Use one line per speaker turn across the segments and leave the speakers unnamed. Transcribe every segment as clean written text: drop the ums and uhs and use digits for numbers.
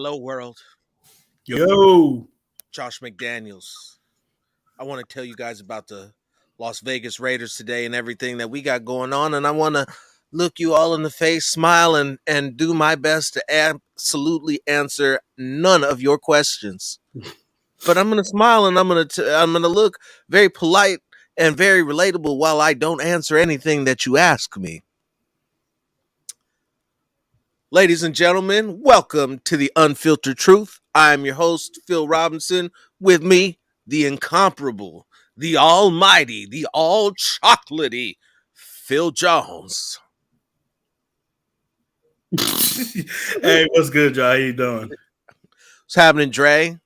Hello, world.
Yo.
Josh McDaniels. I want to tell you guys about the Las Vegas Raiders today and everything that we got going on. And I want to look you all in the face, smile, and do my best to absolutely answer none of your questions. But I'm going to smile and I'm going to look very polite and very relatable while I don't answer anything that you ask me. Ladies and gentlemen, welcome to the Unfiltered Truth. I am your host, Phil Robinson. With me, the incomparable, the almighty, the all chocolatey Phil Jones.
Hey, what's good, y'all? How you doing?
What's happening, Dre?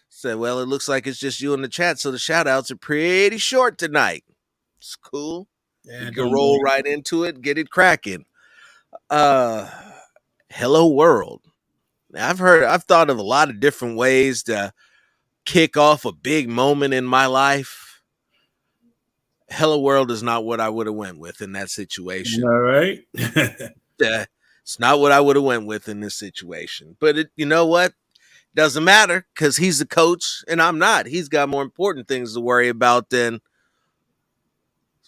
Said, well, it looks like it's just you in the chat, so the shout outs are pretty short tonight. It's cool.
Yeah,
You can roll right into it, get it cracking. Hello, world. I've thought of a lot of different ways to kick off a big moment in my life. Hello World is not what I would have went with in that situation.
All right.
It's not what I would have went with in this situation. But you know what? Doesn't matter because he's the coach and I'm not. He's got more important things to worry about than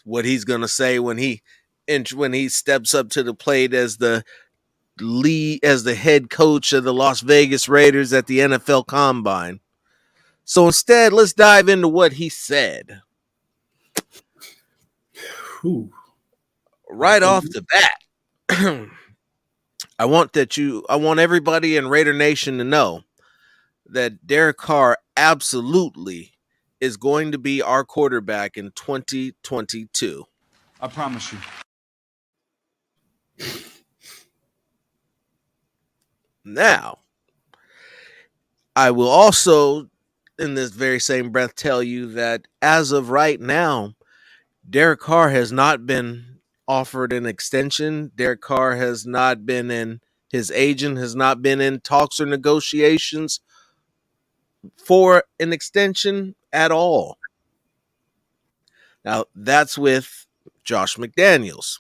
what he's going to say when he steps up to the plate as the head coach of the Las Vegas Raiders at the NFL Combine. So instead, let's dive into what he said.
Ooh.
Right off the bat, I want everybody in Raider Nation to know that Derek Carr absolutely is going to be our quarterback in 2022.
I promise you.
Now, I will also, in this very same breath, tell you that as of right now, Derek Carr has not been offered an extension. Derek Carr has not been his agent has not been in talks or negotiations for an extension at all. Now, that's with Josh McDaniels.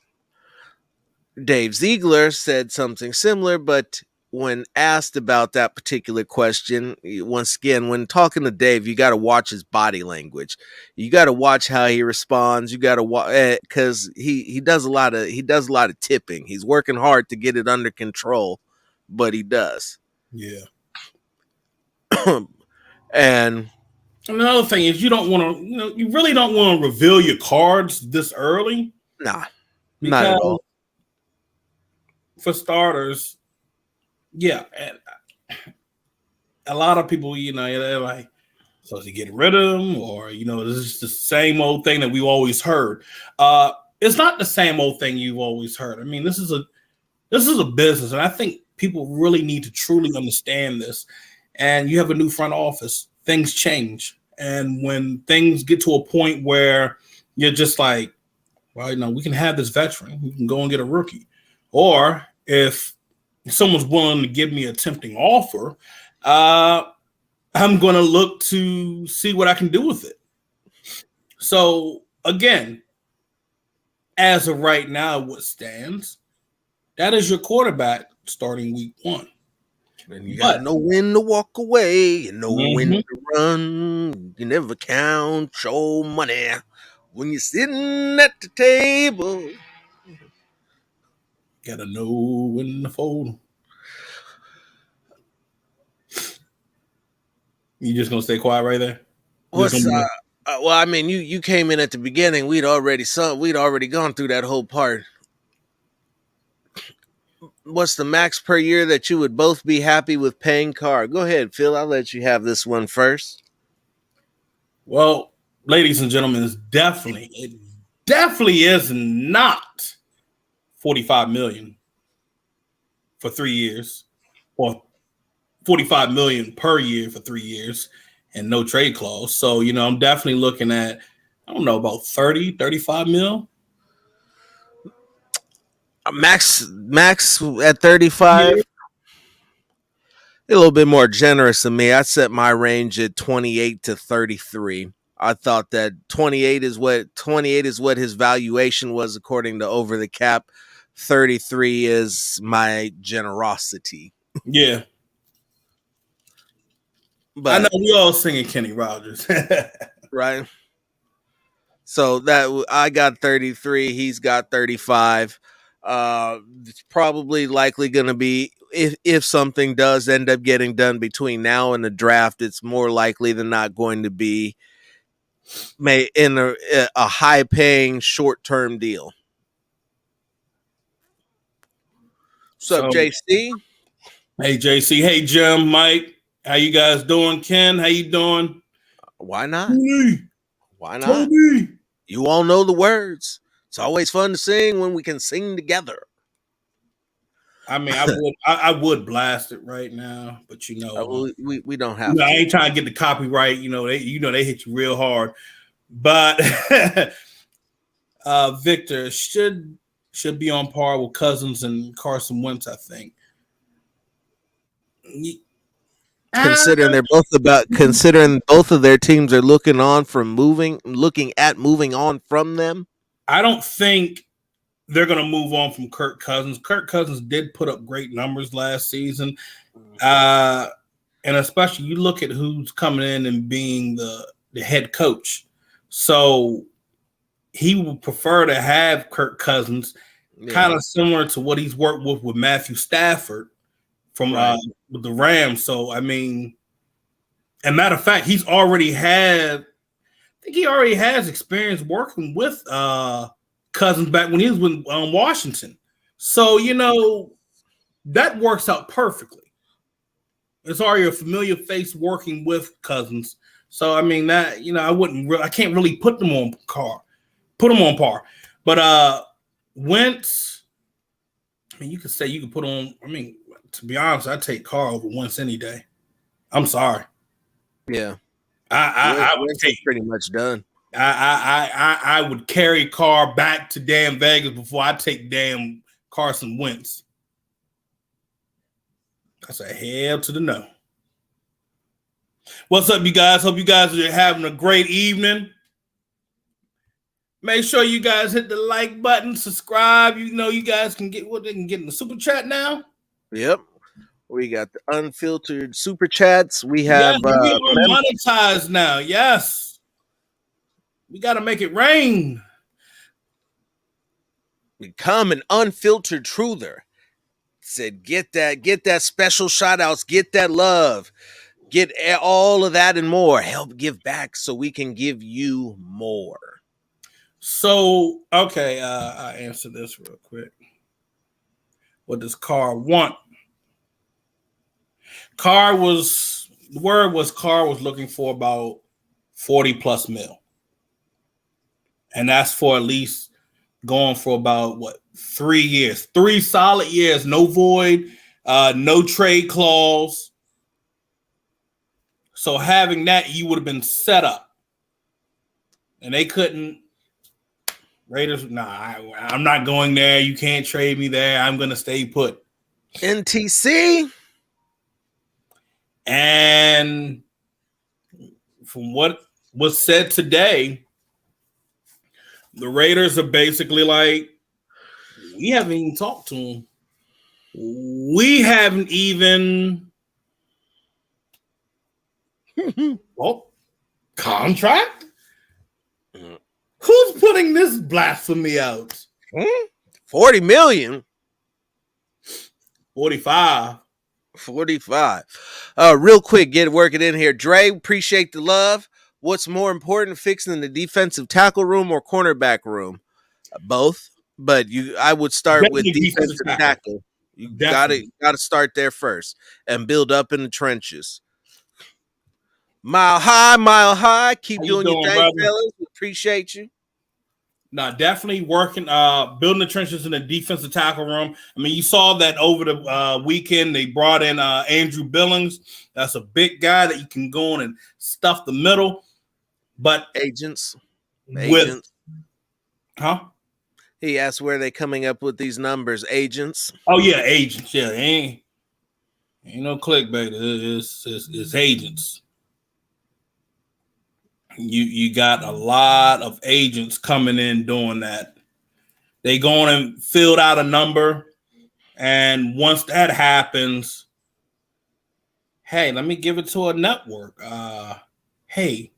Dave Ziegler said something similar, but when asked about that particular question, once again, when talking to Dave, you got to watch his body language. You got to watch how he responds. You got to watch because he does a lot of tipping. He's working hard to get it under control, but he does.
Yeah.
And
another thing is you really don't want to reveal your cards this early.
Nah, not at all.
For starters, yeah, and a lot of people, they're like, so is he getting rid of him, or this is the same old thing that we've always heard. It's not the same old thing you've always heard. I mean, this is a business, and I think people really need to truly understand this. And you have a new front office, things change, and when things get to a point where you're just like, well, we can have this veteran, we can go and get a rookie, or if someone's willing to give me a tempting offer, I'm going to look to see what I can do with it. So, again, as of right now, what stands, that is your quarterback starting week 1.
And you got to know when to walk away. You know when to run. You never count your money when you're sitting at the table.
Got to know when to fold. You just gonna stay quiet right there?
Well, I mean, you came in at the beginning. We'd already gone through that whole part. What's the max per year that you would both be happy with paying Carr? Go ahead, Phil. I'll let you have this one first.
Well, ladies and gentlemen, it definitely is not $45 million for 3 years, or $45 million per year for 3 years and no trade clause. So, I'm definitely looking at, I don't know, about 30, 35 mil.
Max at 35. Yeah. A little bit more generous than me. I set my range at 28 to 33. I thought that 28 is what his valuation was according to Over the Cap. 33 is my generosity.
Yeah. I know
but
we all singing Kenny Rogers.
right. So that I got 33, he's got 35. It's probably likely going to be if something does end up getting done between now and the draft, it's more likely than not going to be in a high paying short term deal. What's up,
So,
JC?
hey JC, hey Jim, Mike, how you guys doing? Ken, how you doing?
Why not?
Tony,
Why not?
Toby.
You all know the words. It's always fun to sing when we can sing together.
I mean, I would blast it right now, but
We don't have
I
to.
ain't trying to get the copyright. They hit you real hard. But Victor should be on par with Cousins and Carson Wentz, I think.
Considering both of their teams are looking at moving on from them.
I don't think they're going to move on from Kirk Cousins. Kirk Cousins did put up great numbers last season. And especially you look at who's coming in and being the head coach. So he would prefer to have Kirk Cousins, kind of similar to what he's worked with Matthew Stafford from with the Rams. So, I mean, and matter of fact, he already has experience working with Cousins back when he was with Washington. So, that works out perfectly. It's already a familiar face working with Cousins. So, I mean, that, I can't really put them on par. But Wentz, I mean, you could say you could put on, I mean, to be honest, I'd take Carr over Wentz any day. I'm sorry.
Yeah.
I would take
pretty much done.
I would carry Carr back to damn Vegas before I take damn Carson Wentz. That's a hell to the no. What's up, you guys? Hope you guys are having a great evening. Make sure you guys hit the like button, subscribe. You guys can get what they can get in the super chat now.
Yep. We got the unfiltered super chats. We have
we are monetized now. Yes. We got to make it rain.
Become an unfiltered truther. Said get that special shout outs, get that love, get all of that and more. Help give back so we can give you more.
So, okay, I answer this real quick. What does Carr want? Carr was looking for about 40 plus mil. And that's for at least going for about 3 years, 3 solid years, no void, no trade clause. So having that, you would have been set up. And they couldn't. Raiders, I'm not going there. You can't trade me there. I'm going to stay put.
NTC.
And from what was said today, the Raiders are basically like, we haven't even talked to him. We haven't even contract? Who's putting this blasphemy out?
40 million.
45.
Real quick, work it in here. Dre, appreciate the love. What's more important, fixing the defensive tackle room or cornerback room? Both, but I would start
Definitely
with defensive tackle. You gotta start there first and build up in the trenches. Mile high. Keep doing your thing, fellas. Appreciate you.
No, definitely working, building the trenches in the defensive tackle room. I mean, you saw that over the weekend. They brought in Andrew Billings. That's a big guy that you can go in and stuff the middle. But
agents.
Huh?
He asked where they coming up with these numbers. Agents.
Oh yeah, agents. Yeah, ain't no clickbait. It's agents. You got a lot of agents coming in doing that. They go on and filled out a number, and once that happens, hey, let me give it to a network. Hey,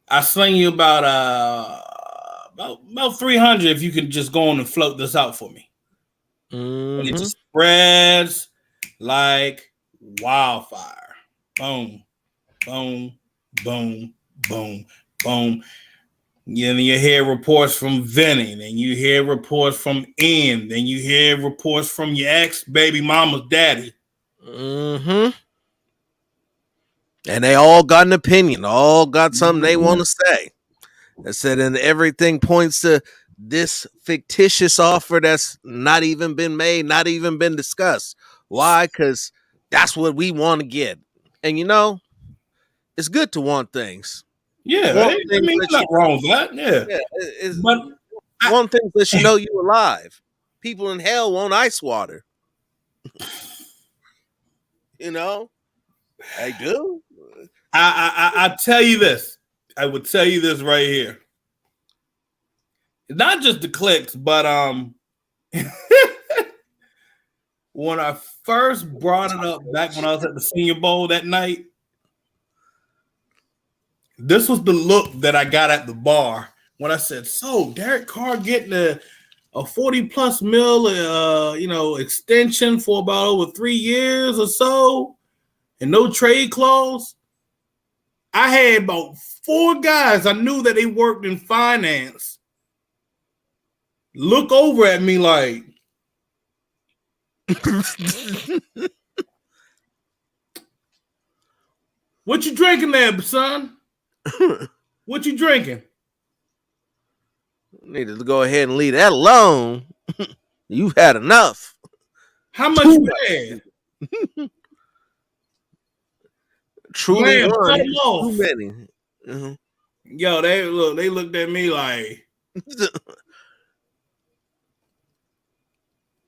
I sling you about 300 if you can just go on and float this out for me. And it just spreads like wildfire. Boom, boom, boom, boom, boom. Then you hear reports from Vinny, then you hear reports from Ian, then you hear reports from your ex baby mama's daddy.
And they all got an opinion, all got something they want to say. I said, and everything points to this fictitious offer that's not even been made, not even been discussed. Why? Because that's what we want to get. And it's good to want things.
Yeah,
Want
I
things
mean,
that
nothing wrong with that. Yeah, but
want things that you know you alive. People in hell want ice water. I do.
I tell you this. I would tell you this right here. Not just the clicks, but when I first brought it up back when I was at the Senior Bowl that night, this was the look that I got at the bar when I said, "So Derek Carr getting a 40+ mil, extension for about over 3 years or so, and no trade clause." I had about 4 guys I knew that they worked in finance look over at me like, "What you drinking there, son? What you drinking?"
Needed to go ahead and leave that alone. You've had enough.
How much you had?
Truly
Man,
one.
cut them off.
Too many.
Yo, they looked at me like,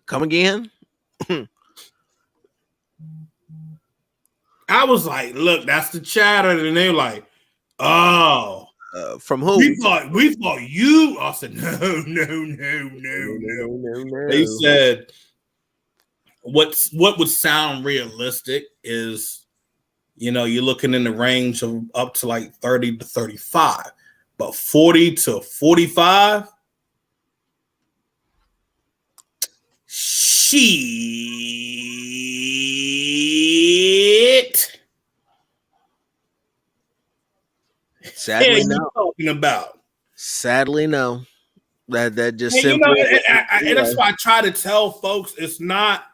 come again?
I was like, "Look, that's the chatter," and they're like, "Oh,
from who?
We thought you." I said, "No. They said what would sound realistic is, you're looking in the range of up to like 30 to 35, but 40 to 45. Shit.
Sadly, no.
Talking about.
Sadly, no. That just
And,
simply.
And that's why I try to tell folks it's not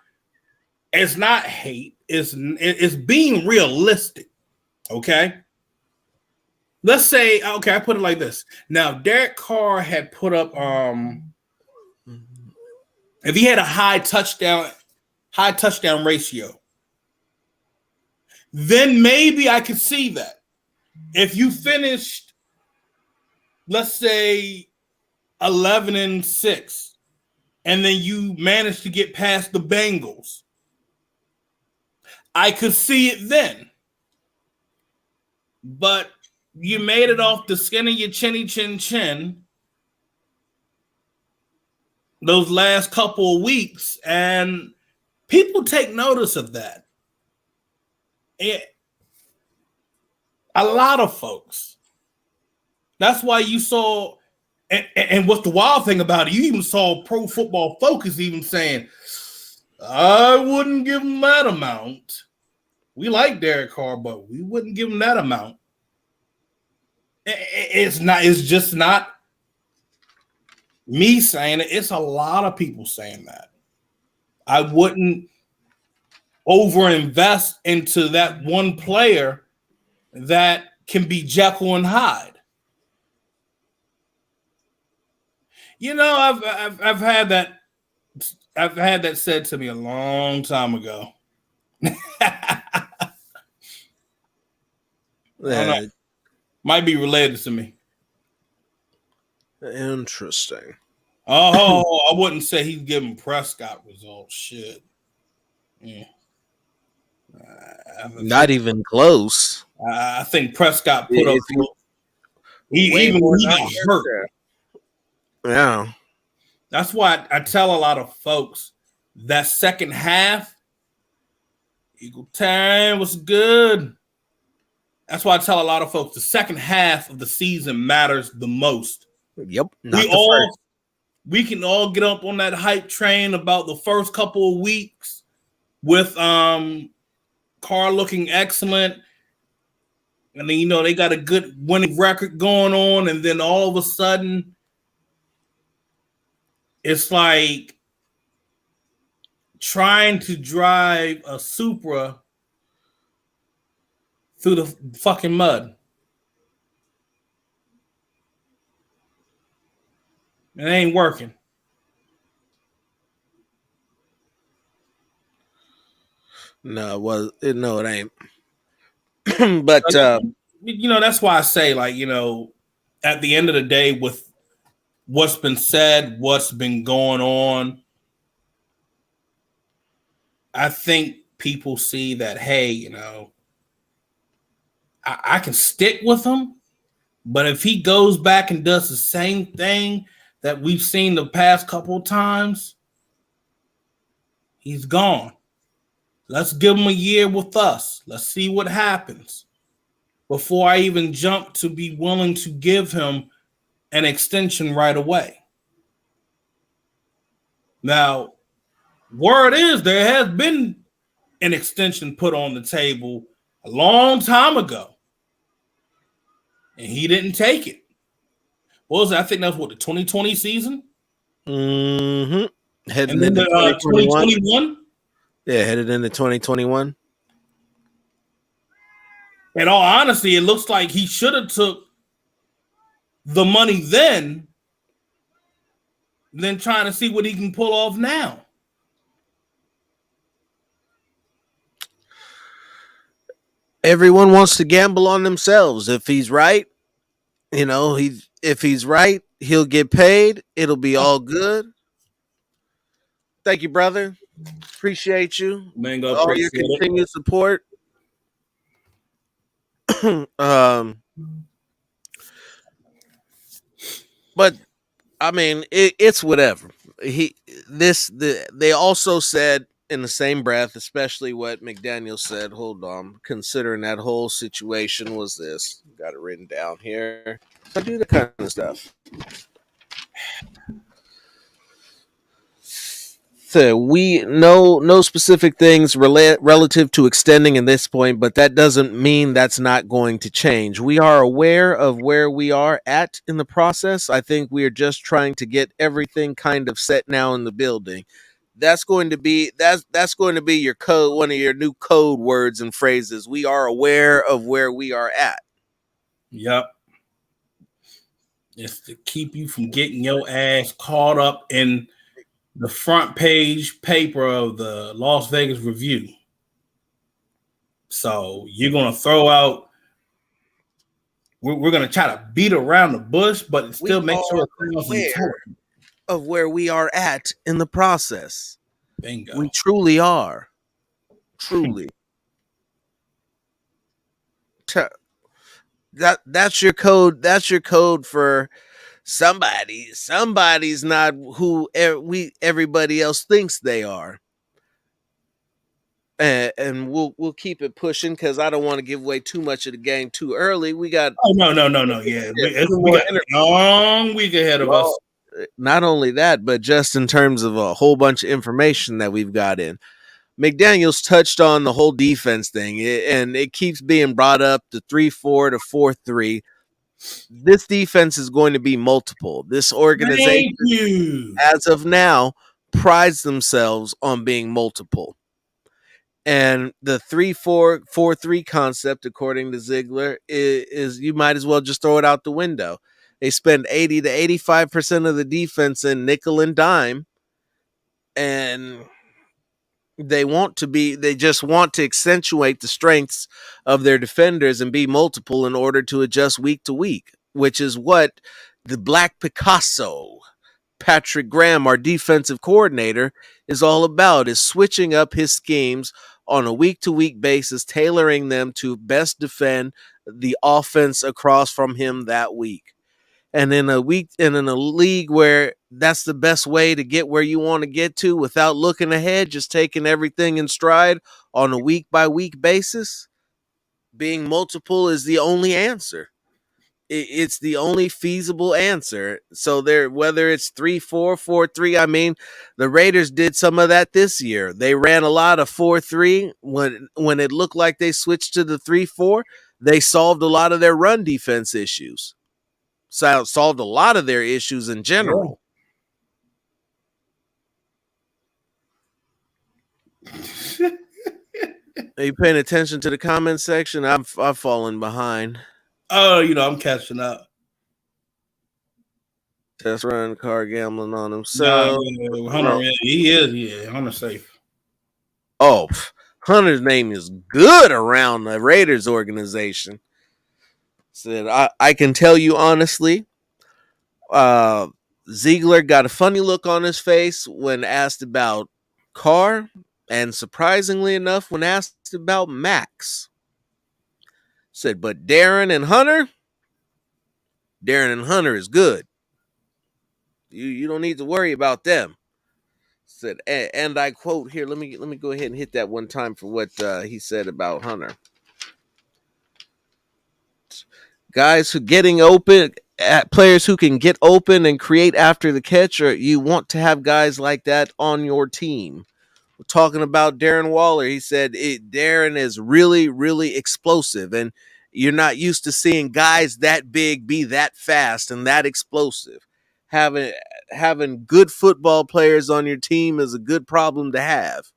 hate. It's being realistic. Okay. Let's say, okay, I put it like this. Now, Derek Carr had put up if he had a high touchdown ratio, then maybe I could see that. If you finished, let's say, 11-6, and then you managed to get past the Bengals, I could see it then. But you made it off the skin of your chinny chin chin those last couple of weeks, and people take notice of that. A lot of folks. That's why you saw, and what's the wild thing about it, you even saw Pro Football Focus even saying, "I wouldn't give him that amount. We like Derek Carr, but we wouldn't give him that amount." It's just not me saying it. It's a lot of people saying that. I wouldn't overinvest into that one player that can be Jekyll and Hyde. I've had that. I've had that said to me a long time ago. Might be related to me.
Interesting.
Oh, I wouldn't say he's giving Prescott results. Shit. Yeah.
Not even close.
I think Prescott put up. He got hurt.
Yeah.
That's why I tell a lot of folks that second half, Eagle Time was good. That's why I tell a lot of folks the second half of the season matters the most.
Yep,
We
not the
all
first.
we can all get up on that hype train about the first couple of weeks with Carr looking excellent. And then they got a good winning record going on, and then all of a sudden it's like trying to drive a Supra through the fucking mud. It ain't working.
No, it ain't. But
That's why I say, like, at the end of the day, with what's been said, what's been going on, I think people see that, hey, I can stick with him, but if he goes back and does the same thing that we've seen the past couple of times, he's gone. Let's give him a year with us. Let's see what happens before I even jump to be willing to give him an extension right away. Now, word is there has been an extension put on the table a long time ago, and he didn't take it. What was it? I think that was what, the 2020 season?
Mm-hmm. Heading
And then
into
the
2021.
2021?
Yeah, headed into 2021.
In all honesty, it looks like he should have took the money then trying to see what he can pull off now.
Everyone wants to gamble on themselves. If he's right, if he's right, he'll get paid. It'll be all good. Thank you, brother. Appreciate you.
Mango,
All your
appreciate it.
continued support. um, but I mean, it's whatever. They also said in the same breath, especially what McDaniel said. Hold on, considering that whole situation was this. Got it written down here. I do that kind of stuff. So we know no specific things relative to extending in this point, but that doesn't mean that's not going to change. We are aware of where we are at in the process. I think we are just trying to get everything kind of set now in the building. That's going to be your code, one of your new code words and phrases. We are aware of where we are at.
Yep. It's to keep you from getting your ass caught up in the front page paper of the Las Vegas Review. So you're going to throw out, we're going to try to beat around the bush, but it still makes sure
of where we are at in the process.
Bingo.
We truly are. Truly. That's your code. That's your code for somebody. Somebody's not who everybody else thinks they are. And we'll keep it pushing because I don't want to give away too much of the game too early. We got
no. Yeah, we got a long week ahead of us.
Not only that, but just in terms of a whole bunch of information that we've got in. McDaniels touched on the whole defense thing, and it keeps being brought up to 3-4 to 4-3. This defense is going to be multiple. This organization, as of now, prides themselves on being multiple. And the 3-4-4-3 concept, according to Ziegler, is you might as well just throw it out the window. They spend 80 to 85% of the defense in nickel and dime, and they just want to accentuate the strengths of their defenders and be multiple in order to adjust week to week, which is what the Black Picasso, Patrick Graham, our defensive coordinator, is all about, is switching up his schemes on a week-to-week basis, tailoring them to best defend the offense across from him that week. And in a week and in a league where that's the best way to get where you want to get to without looking ahead, just taking everything in stride on a week by week basis, being multiple is the only answer. It's the only feasible answer. So there, whether it's 3-4, 4-3, I mean, the Raiders did some of that this year. They ran a lot of 4-3 when it looked like they switched to the 3-4. They solved a lot of their run defense issues. Solved a lot of their issues in general. Are you paying attention to the comment section? I've fallen behind.
Oh, I'm catching up.
Test run, car gambling on
Nah,
himself.
Hunter, he is. Yeah, Hunter safe.
Oh, Hunter's name is good around the Raiders organization. Said, I can tell you honestly, Ziegler got a funny look on his face when asked about Carr, and surprisingly enough, when asked about Max. Said, but Darren and Hunter is good. You don't need to worry about them. Said, and I quote here. Let me go ahead and hit that one time for what he said about Hunter. Guys who getting open, players who can get open and create after the catch, or you want to have guys like that on your team. We're talking about Darren Waller. He said Darren is really, really explosive, and you're not used to seeing guys that big be that fast and that explosive. Having good football players on your team is a good problem to have.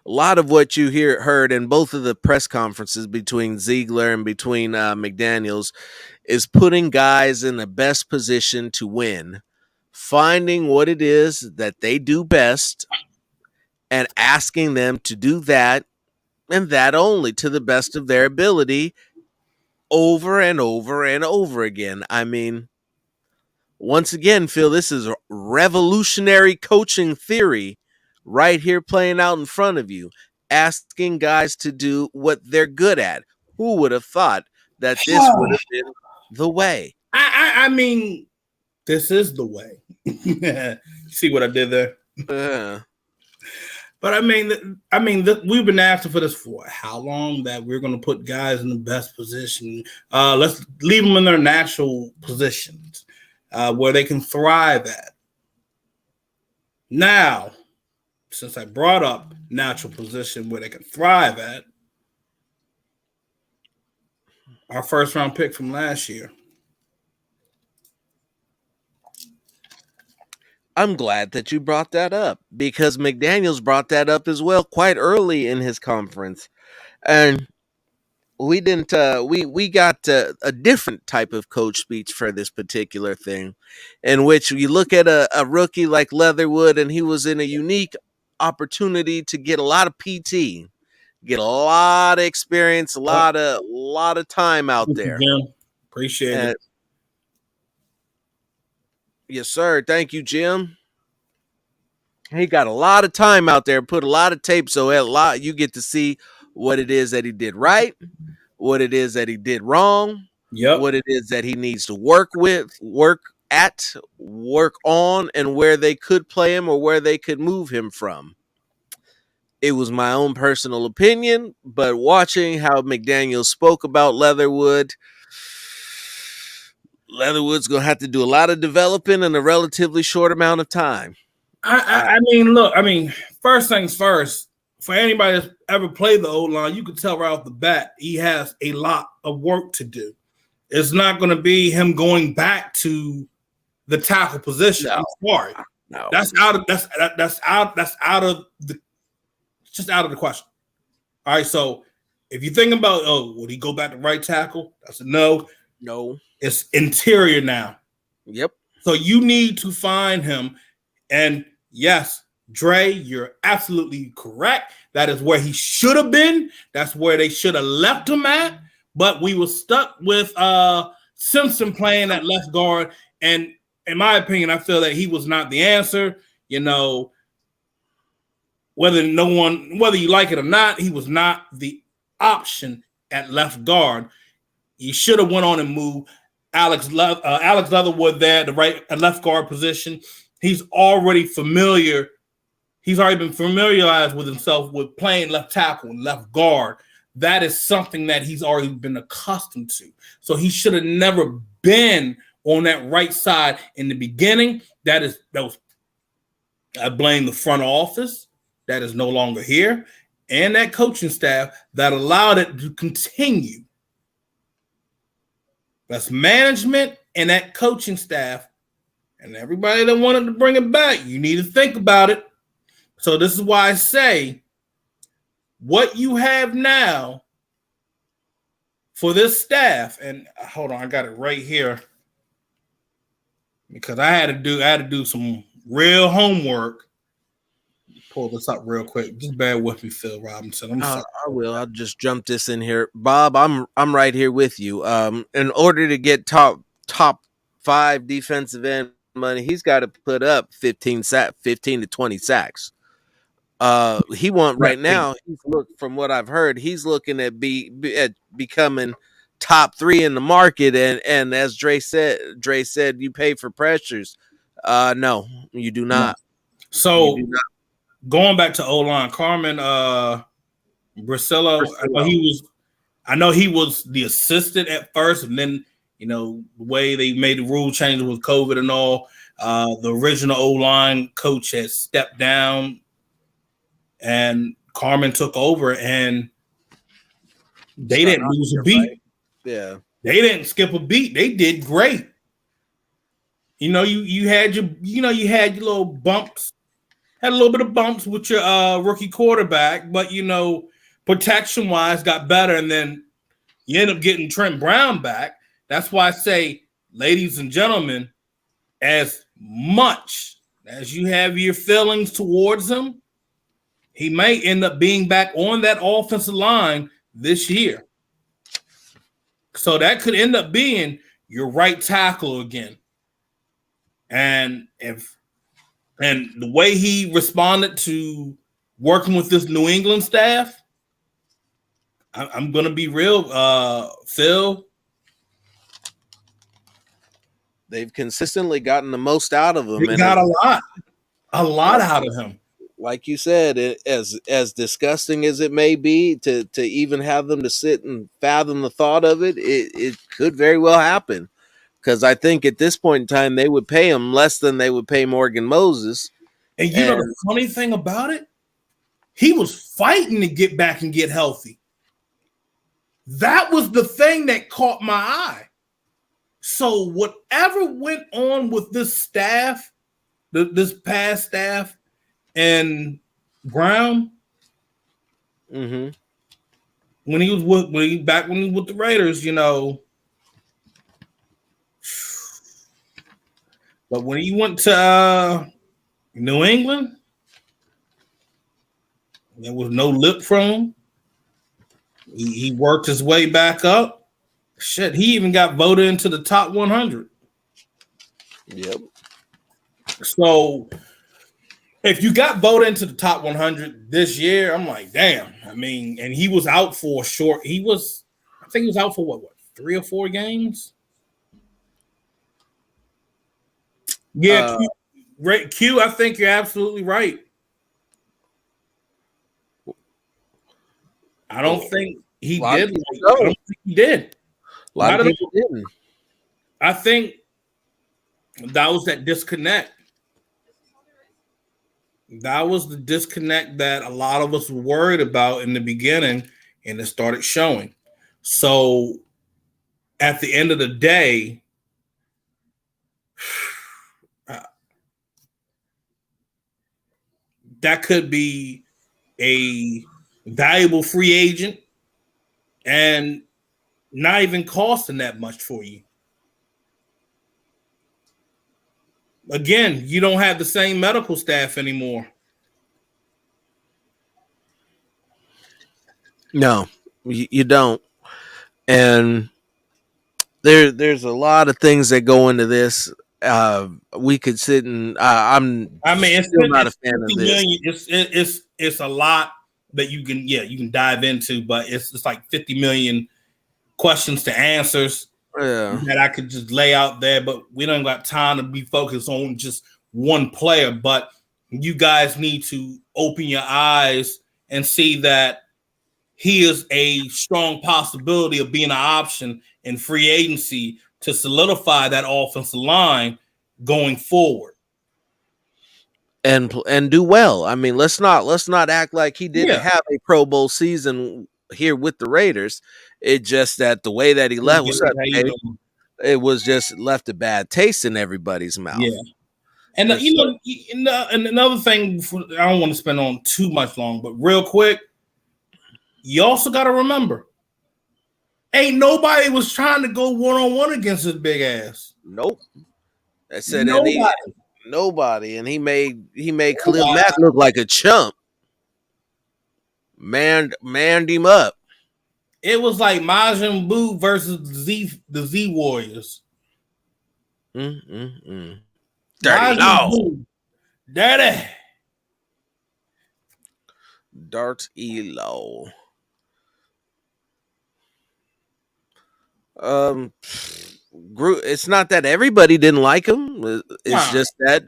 A lot of what you heard in both of the press conferences between Ziegler and between McDaniels is putting guys in the best position to win, finding what it is that they do best, and asking them to do that and that only to the best of their ability over and over and over again. I mean, once again, Phil, this is a revolutionary coaching theory right here playing out in front of you, asking guys to do what they're good at. Who would have thought that this would have been the way?
I mean, this is the way. See what I did there? But I mean, we've been asking for this for how long, that we're going to put guys in the best position. Let's leave them in their natural positions where they can thrive at. Now, since I brought up natural position where they can thrive at, our first round pick from last year.
I'm glad that you brought that up, because McDaniels brought that up as well quite early in his conference. And we didn't we got a different type of coach speech for this particular thing, in which you look at a rookie like Leatherwood, and he was in a unique opportunity to get a lot of PT, get a lot of experience, a lot of time out there.
Appreciate it.
Yes, sir. Thank you, Jim. He got a lot of time out there, put a lot of tape, so you get to see what it is that he did right, what it is that he did wrong, what it is that he needs to work on, and where they could play him or where they could move him from. It was my own personal opinion, but watching how McDaniels spoke about Leatherwood's going to have to do a lot of developing in a relatively short amount of time.
I mean, look, first things first, for anybody that's ever played the O-line, you could tell right off the bat he has a lot of work to do. It's not going to be him going back to the tackle position. No. I'm sorry.
No.
That's out of the question. All right, so if you think about, would he go back to right tackle? That's a no.
No.
It's interior now.
Yep.
So you need to find him. And yes, Dre, you're absolutely correct. That is where he should have been. That's where they should have left him at. But we were stuck with Simpson playing at left guard. And in my opinion, I feel that he was not the answer. whether you like it or not, he was not the option at left guard. You should have went on and moved Alex Leatherwood there at the right at left guard position. He's already familiar. He's already been familiarized with himself with playing left tackle and left guard. That is something that he's already been accustomed to. So he should have never been on that right side in the beginning. I blame the front office that is no longer here and that coaching staff that allowed it to continue. That's management and that coaching staff and everybody that wanted to bring it back. You need to think about it. So this is why I say what you have now for this staff, and hold on, I got it right here because I had to do some real homework. Pull this up real quick. Just bear with me, Phil Robinson. I'm sorry.
I will. I'll just jump this in here, Bob. I'm right here with you. In order to get top 5 defensive end money, he's got to put up 15 to 20 sacks. He want right now. From what I've heard, he's looking at becoming top 3 in the market. And as Dre said, you pay for pressures. No, you do not.
So going back to O-line, Carmen Brasillo, I know he was the assistant at first, and then the way they made the rule changes with COVID and all, the original O-line coach has stepped down, and Carmen took over, and they didn't lose a beat. Right?
Yeah,
they didn't skip a beat. They did great. You had your little bumps. Had a little bit of bumps with your rookie quarterback, but protection wise got better, and then you end up getting Trent Brown back. That's why I say, ladies and gentlemen, as much as you have your feelings towards him, he may end up being back on that offensive line this year. So that could end up being your right tackle again. And the way he responded to working with this New England staff, I'm going to be real, Phil.
They've consistently gotten the most out of him.
They got a lot out of him.
Like you said, as disgusting as it may be to even have them to sit and fathom the thought of it, it could very well happen. Because I think at this point in time, they would pay him less than they would pay Morgan Moses.
And know the funny thing about it? He was fighting to get back and get healthy. That was the thing that caught my eye. So whatever went on with this staff, this past staff, and Brown,
when
he was with the Raiders, but when he went to New England, there was no lip from him. He worked his way back up. Shit, he even got voted into the top 100.
Yep.
So if you got voted into the top 100 this year, I'm like, damn. I mean, and he was out for a short. I think he was out for what 3 or 4 games. Yeah, Q, I think you're absolutely right. I don't think he did. I don't think he did.
A lot of people didn't.
I think that was that disconnect. That was the disconnect that a lot of us were worried about in the beginning, and it started showing. So at the end of the day, that could be a valuable free agent and not even costing that much for you. Again, you don't have the same medical staff anymore.
No, you don't. And there's a lot of things that go into this. we could sit and I'm
I mean,
still not a
it's
fan of
50
this.
million. It's a lot that you can dive into, but it's like 50 million questions to answers
Yeah.
that I could just lay out there. But we don't got time to be focused on just one player. But you guys need to open your eyes and see that he is a strong possibility of being an option in free agency to solidify that offensive line going forward.
And do well. I mean, let's not act like he didn't
Yeah.
have a Pro Bowl season here with the Raiders. It just that the way that he left was
How you doing?
it was just left a bad taste in everybody's mouth.
Yeah. And
And so,
and another thing, I don't want to spend on too much long, but real quick, you also got to remember, ain't nobody was trying to go one-on-one against his big ass.
nope. I said nobody, and he made Khalil Mack look like a chump. Manned him up.
It was like Majin Buu versus the Z Warriors.
Dirty
Majin
Law.
Buu, dirty.
Dart Elo. It's not that everybody didn't like him. It's just that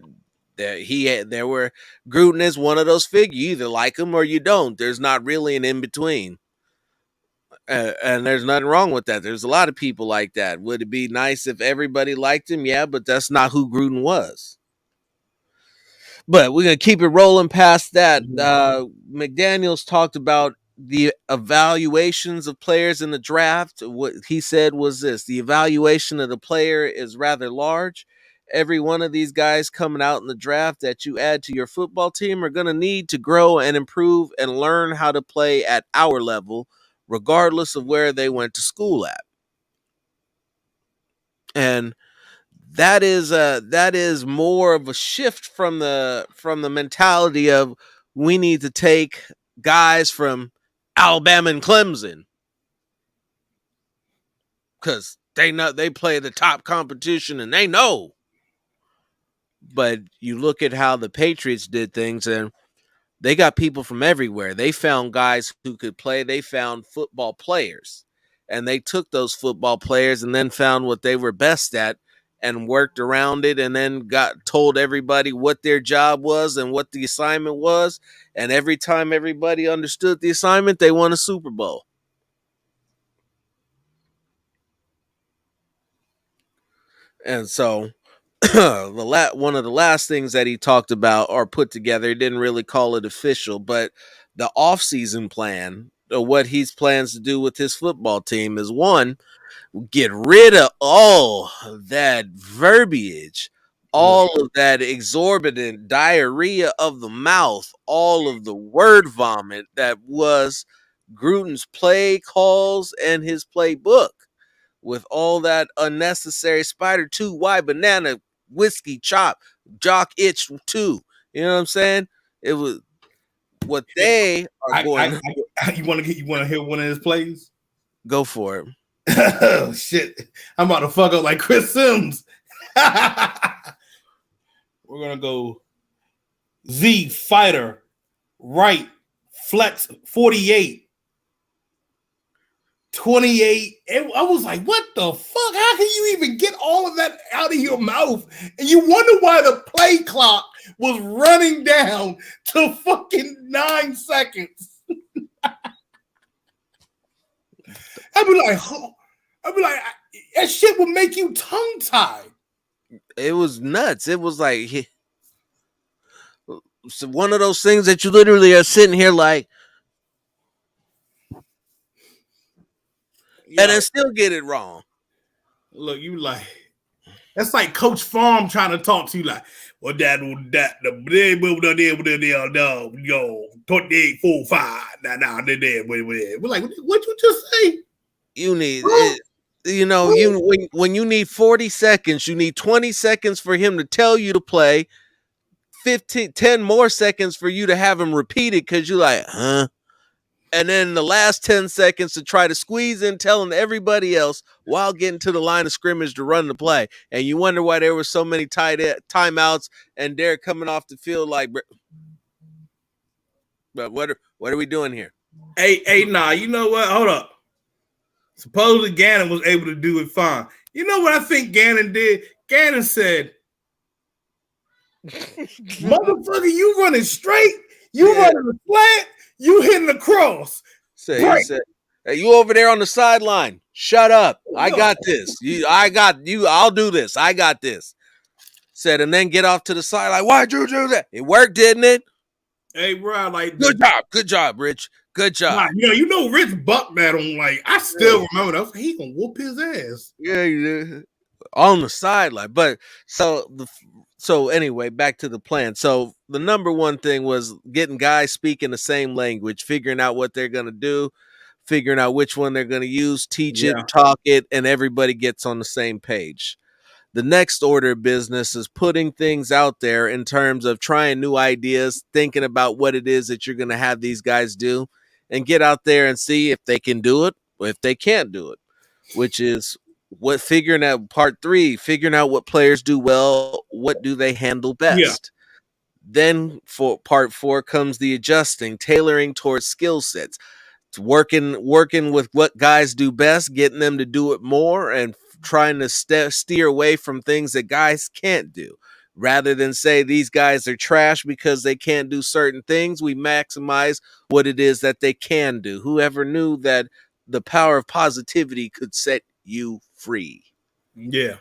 there were Gruden is one of those figures. You either like him or you don't. There's not really an in between. And there's nothing wrong with that. There's a lot of people like that. Would it be nice if everybody liked him? Yeah, but that's not who Gruden was. But we're gonna keep it rolling past that. McDaniels talked about the evaluations of players in the draft. What he said was this: the evaluation of the player is rather large. Every one of these guys coming out in the draft that you add to your football team are going to need to grow and improve and learn how to play at our level, regardless of where they went to school at. And that is more of a shift from the mentality of we need to take guys from Alabama and Clemson because they play the top competition and they know. But you look at how the Patriots did things, and they got people from everywhere. They found guys who could play. They found football players, and they took those football players and then found what they were best at and worked around it, and then told everybody what their job was and what the assignment was. And every time everybody understood the assignment, they won a Super Bowl. And so one of the last things that he talked about or put together, he didn't really call it official, but the offseason plan, or what he plans to do with his football team, is one, get rid of all that verbiage, all of that exorbitant diarrhea of the mouth, all of the word vomit that was Gruden's play calls and his playbook, with all that unnecessary spider 2Y banana whiskey chop jock itch 2. You know what I'm saying? It was what they are going.
You want to hear one of his plays?
Go for it.
Oh shit! I'm about to fuck up like Chris Sims. We're gonna go Z fighter right flex 48. 28. I was like, what the fuck? How can you even get all of that out of your mouth? And you wonder why the play clock was running down to fucking 9 seconds. I'd be like, that shit would make you tongue tied.
It was nuts. It was like one of those things that you literally are sitting here like, and then still get it wrong.
Look, you like, that's like Coach Farm trying to talk to you like, well, that, yo, 28-45. Nah, we're like, what you just say?
You need when you need 40 seconds, you need 20 seconds for him to tell you to play, 10 more seconds for you to have him repeat it because you're like, huh? and then the last 10 seconds to try to squeeze in telling everybody else while getting to the line of scrimmage to run the play. And you wonder why there were so many timeouts and Derek coming off the field like, but what are we doing here?
Hey, nah, you know what? Hold up. Supposedly Gannon was able to do it fine. You know what I think Gannon did? Gannon said, motherfucker, you running straight, you running the slant, you hitting the cross.
He said, hey, you over there on the sideline. Shut up. I got this. I'll do this. I got this. Said, and then get off to the side. Like, why'd you do that? It worked, didn't it?
Hey, bro, like,
good job, Rich. Good job.
Nah, you know, Rich bucked that on. Like, I still remember that. I was like, he gonna whoop his ass.
Yeah, on the sideline. But so anyway, back to the plan. So the number one thing was getting guys speaking the same language, figuring out what they're gonna do, figuring out which one they're gonna use, teach it, talk it, and everybody gets on the same page. The next order of business is putting things out there in terms of trying new ideas, thinking about what it is that you're going to have these guys do, and get out there and see if they can do it or if they can't do it, which is what figuring out part 3, figuring out what players do well, what do they handle best. Yeah. Then for part 4 comes the adjusting, tailoring towards skill sets, working with what guys do best, getting them to do it more, and trying to steer away from things that guys can't do. Rather than say these guys are trash because they can't do certain things, we maximize what it is that they can do. Whoever knew that the power of positivity could set you free?
Yeah.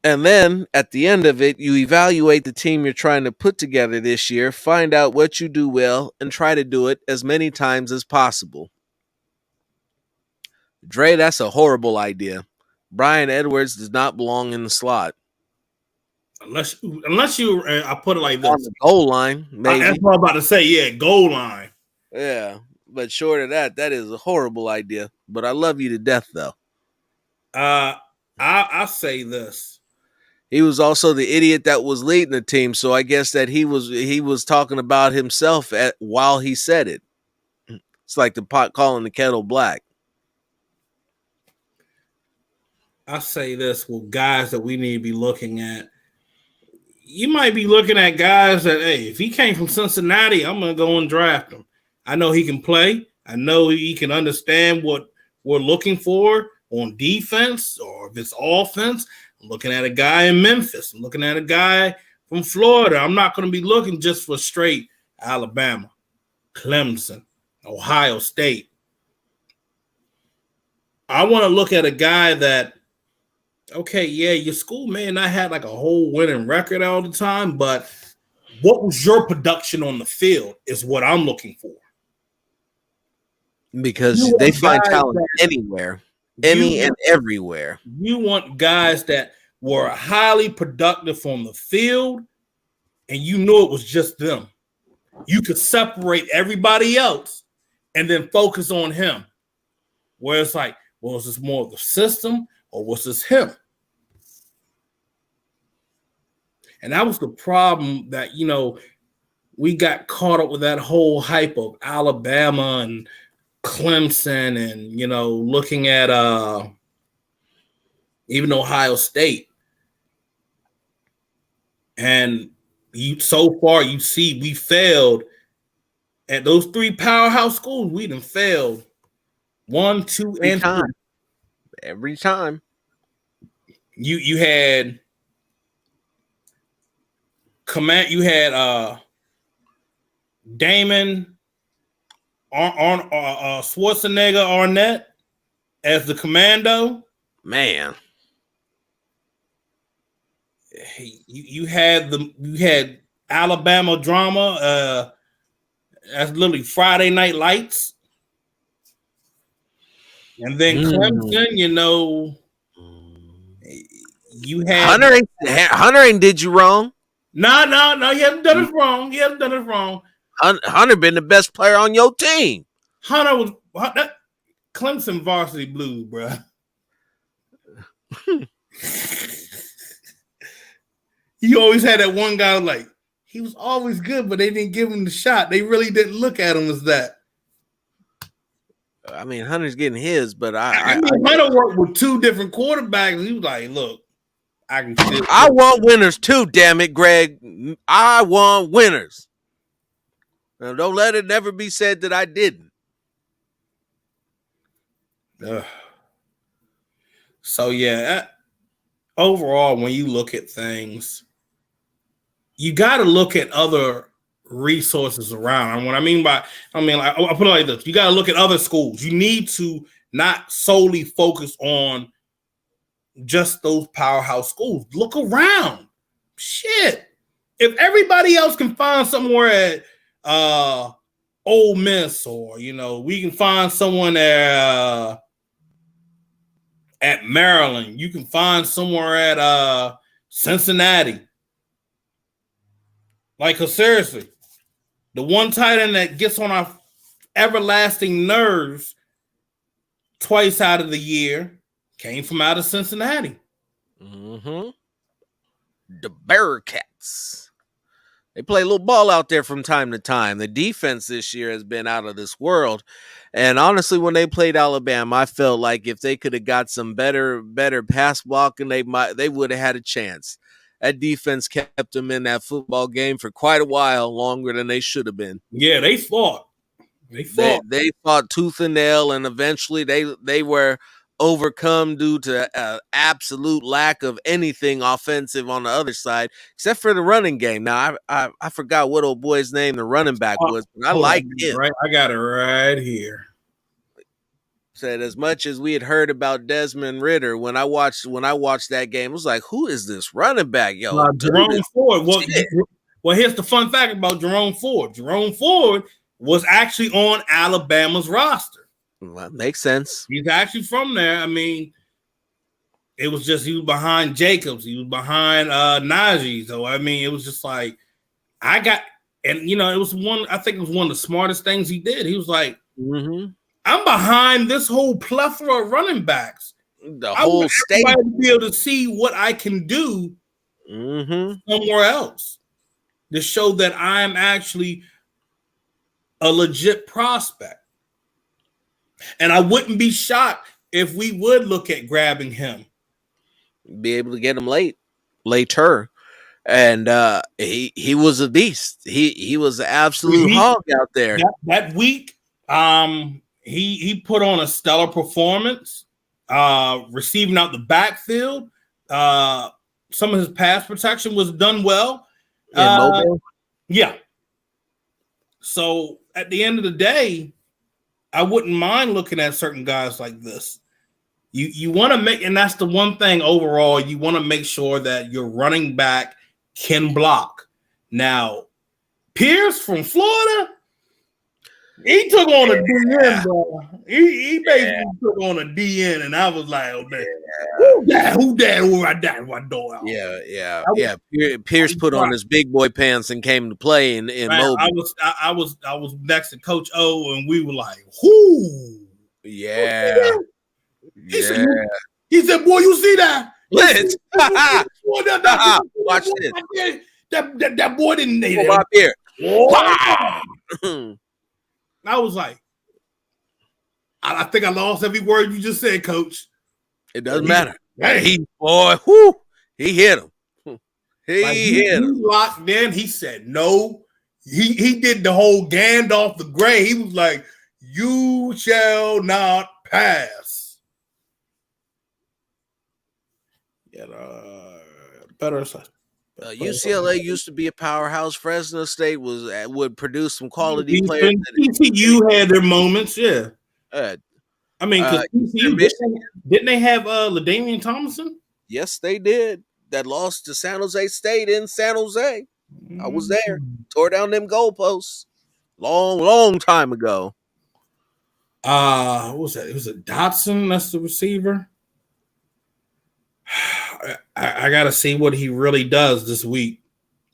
And then at the end of it, you evaluate the team you're trying to put together this year, find out what you do well, and try to do it as many times as possible. Dre, that's a horrible idea. Brian Edwards does not belong in the slot.
Unless you, I put it like this.
On the goal line, maybe.
That's what I'm about to say, yeah, goal line.
Yeah, but short of that, that is a horrible idea. But I love you to death, though.
I'll say this.
He was also the idiot that was leading the team, so I guess that he was talking about himself while he said it. It's like the pot calling the kettle black.
I say this with guys that we need to be looking at. You might be looking at guys that, hey, if he came from Cincinnati, I'm going to go and draft him. I know he can play. I know he can understand what we're looking for on defense or if it's offense. I'm looking at a guy in Memphis. I'm looking at a guy from Florida. I'm not going to be looking just for straight Alabama, Clemson, Ohio State. I want to look at a guy that, okay, yeah, your school may not have like a whole winning record all the time, but what was your production on the field is what I'm looking for.
Because they find talent anywhere, and everywhere.
You want guys that were highly productive on the field, and you knew it was just them. You could separate everybody else and then focus on him. Where it's like, well, is this more of the system or was this him? And that was the problem that, you know, we got caught up with that whole hype of Alabama and Clemson and, you know, looking at even Ohio State. And so far you see we failed at those 3 powerhouse schools. We done failed 1, 2, and 3.
Every time.
You had Damon Schwarzenegger Arnett as the commando.
Man,
you had Alabama drama. That's literally Friday Night Lights, and then Clemson. You know, you had
Hunter ain't did you wrong.
No, you haven't done it wrong. You haven't done it wrong.
Hunter been the best player on your team.
Hunter was Clemson varsity blues, bro. You always had that one guy like he was always good, but they didn't give him the shot. They really didn't look at him as that.
I mean, Hunter's getting his, but
I mean, Hunter worked with two different quarterbacks. He was like, "Look, I can still."
I want winners too. Damn it, Greg. I want winners. Now, don't let it never be said that I didn't.
So yeah, overall, when you look at things, you got to look at other resources around. And what I mean, like, I'll put it like this: you got to look at other schools. You need to not solely focus on just those powerhouse schools. Look around. Shit. If everybody else can find somewhere at Ole Miss, or we can find someone at Maryland, you can find somewhere at Cincinnati. Like, seriously, the one tight end that gets on our everlasting nerves twice out of the year came from out of Cincinnati.
Mm-hmm. The Bearcats. They play a little ball out there from time to time. The defense this year has been out of this world. And honestly, when they played Alabama, I felt like if they could have got some better pass blocking, they would have had a chance. That defense kept them in that football game for quite a while, longer than they should have been.
Yeah, they fought.
They fought tooth and nail, and eventually they were overcome due to absolute lack of anything offensive on the other side, except for the running game. Now, I forgot what old boy's name the running back was, but I liked him.
Right, I got it right here.
Said as much as we had heard about Desmond Ridder, when I watched that game, I was like, who is this running back? Yo,
Jerome Ford. Well, here's the fun fact about Jerome Ford. Jerome Ford was actually on Alabama's roster.
Well, that makes sense.
He's actually from there. I mean, it was just he was behind Jacobs. He was behind Najee. So, I mean, it was just like it was I think it was one of the smartest things he did. He was like, I'm behind this whole plethora of running backs.
The whole state
to be able to see what I can do somewhere else to show that I am actually a legit prospect. And I wouldn't be shocked if we would look at grabbing him.
Be able to get him later. And he was a beast. He was an absolute hog out there.
That week, he put on a stellar performance, receiving out the backfield. Some of his pass protection was done well. Yeah. So at the end of the day, I wouldn't mind looking at certain guys like this. You want to make, and that's the one thing overall, you want to make sure that your running back can block. Now, Pierce from Florida, he took on a DN, bro. He basically took on a DN, and I was like, "Oh man, who that? Who right there? What door?"
Yeah. Pierce put on his big boy pants and came to play in Mobile.
I was next to Coach O, and we were like, "Whoo!"
Yeah.
He said, "Boy, you see that?
Let's watch this.
That boy didn't need it."
Up here.
I was like, I think I lost every word you just said, Coach.
It doesn't matter. He hit him. He hit him.
Locked in. He said no. He did the whole Gandalf the Grey. He was like, "You shall not pass." Yeah, better.
UCLA used to be a powerhouse. Fresno State would produce some quality players.
TCU had their moments, yeah.
I
mean, TCU, didn't they have LaDainian Tomlinson?
Yes, they did. That lost to San Jose State in San Jose. I was there. Tore down them goalposts. Long time ago.
What was that? It was a Dotson. That's the receiver. I got to see what he really does this week.